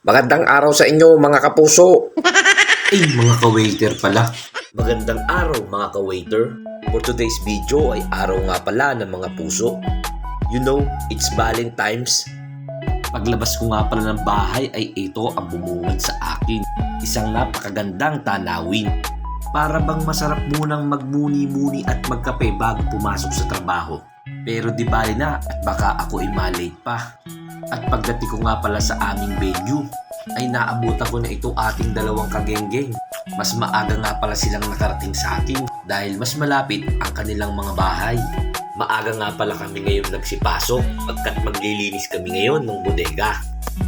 Magandang araw sa inyo mga kapuso. Ay, mga ka-waiter pala. Magandang araw mga ka-waiter. For today's video ay araw nga pala ng mga puso. You know, it's Valentine's. Paglabas ko nga pala ng bahay ay ito ang bumungad sa akin. Isang napakagandang tanawin. Para bang masarap munang magmuni-muni at magkape bago pumasok sa trabaho. Pero di bali na at baka ako ay malate pa. At pagdating ko nga pala sa aming venue, ay naabutan ko na ito ating dalawang kagenggeng. Mas maaga nga pala silang nakarating sa akin dahil mas malapit ang kanilang mga bahay. Maaga nga pala kami ngayon nagsipasok pagkat maglilinis kami ngayon ng bodega.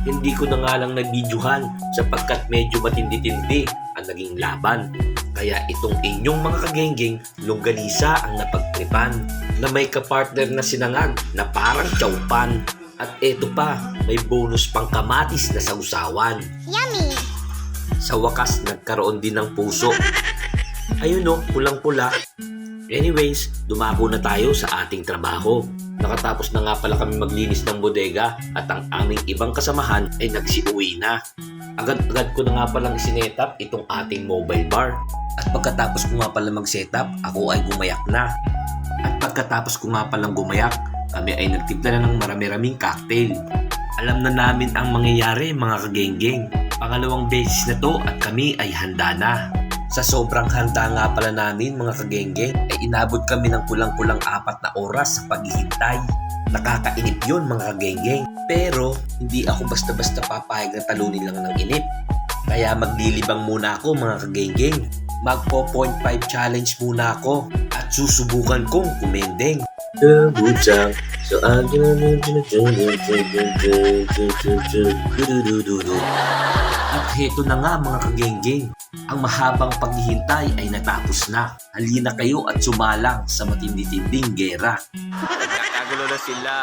Hindi ko na nga lang nag-videohan sapagkat medyo matindi-tindi ang naging laban. Kaya itong inyong mga kagenggeng longganisa ang napagtripan na may kapartner na sinangag na parang chowpan. At eto pa, may bonus pang kamatis na sausawan. Yummy! Sa wakas, nagkaroon din ng puso. Ayun o, pulang-pula. Anyways, dumako na tayo sa ating trabaho. Nakatapos na nga pala kami maglinis ng bodega at ang aming ibang kasamahan ay nagsiuwi na. Agad-agad ko na nga palang isinetap itong ating mobile bar. At pagkatapos ko nga pala mag-setup, ako ay gumayak na. At pagkatapos ko nga palang gumayak, kami ay nagtimpla na ng marami-raming cocktail. Alam na namin ang mangyayari mga kagenggeng. Pangalawang beses na to at kami ay handa na. Sa sobrang handa nga pala namin mga kagenggeng ay inabot kami ng kulang-kulang 4 na oras sa paghihintay. Nakakainip yun mga kagenggeng. Pero hindi ako basta-basta papayag na talunin lang ng inip. Kaya maglilibang muna ako mga kagenggeng. Magpo 0.5 challenge muna ako at susubukan kong kumendeng. Kabutang so at heto na nga mga kagenggeng, ang mahabang paghihintay ay natapos na. Halina kayo at sumalang sa matindi-tinding gera. Nagkakagulo na sila.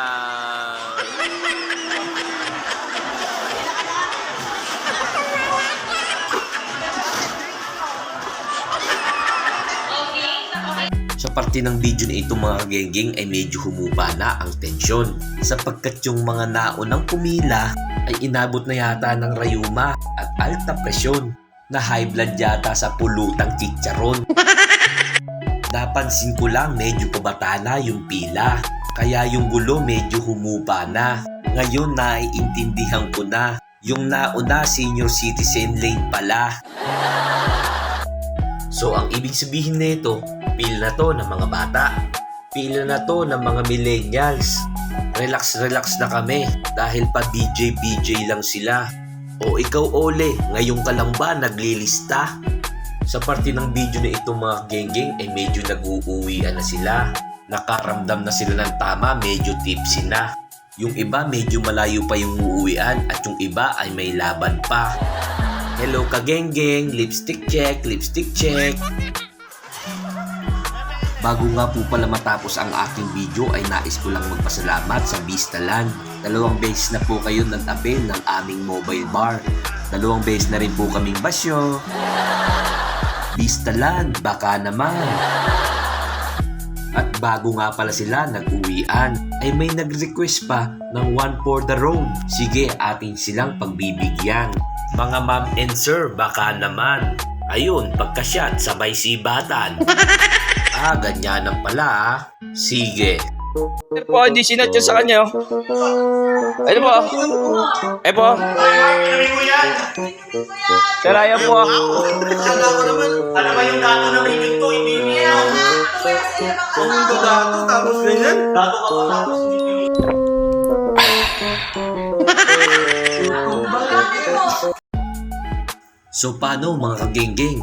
Sa parte ng video na ito mga kagenggeng ay medyo humuba na ang tensyon sapagkat yung mga naunang pumila ay inabot na yata ng rayuma at alta presyon na high blood yata sa pulutang chicharon. Napansin ko lang medyo pabata na yung pila kaya yung gulo medyo humuba na. Ngayon naiintindihan ko na yung nauna senior citizen lane pala. So ang ibig sabihin nito, pila na to ng mga bata. Pila na to ng mga millennials. Relax na kami dahil pa BJ lang sila. O ikaw Ole, ngayon ka lang ba naglilista? Sa parte ng video na ito mga genggeng ay medyo nag-uuwian na sila. Nakaramdam na sila ng tama, medyo tipsy na. Yung iba medyo malayo pa yung uuwian at yung iba ay may laban pa. Hello kagenggeng, lipstick check. Bago nga po pala matapos ang aking video ay nais ko lang magpasalamat sa Vistaland. 2 beses na po kayo nag-avail ng aming mobile bar. 2 beses na rin po kaming basyo. Vistaland, baka naman. At bago nga pala sila nag-uwian ay may nag-request pa ng one for the road. Sige, atin silang pagbibigyan. Mga ma'am and sir, baka naman. Ayun, pagka-shot, sabay sibatan. Ganyan pala ah. Sige. Ano po, hindi sinat yun sa kanya. Ano po? Eh po? Saraya po. Alam mo yung dato na may ginto, hindi niya. Kung yung dato, tapos ganyan. Dato ka pa, tapos hindi niya. So paano mga kagenggeng?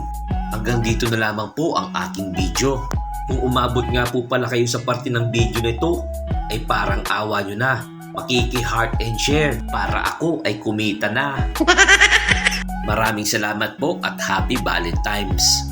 Hanggang dito na lamang po ang aking video. Kung umabot nga po pala kayo sa parte ng video na ito, ay parang awa nyo na. Makiki-heart and share para ako ay kumita na. Maraming salamat po at happy Valentine's.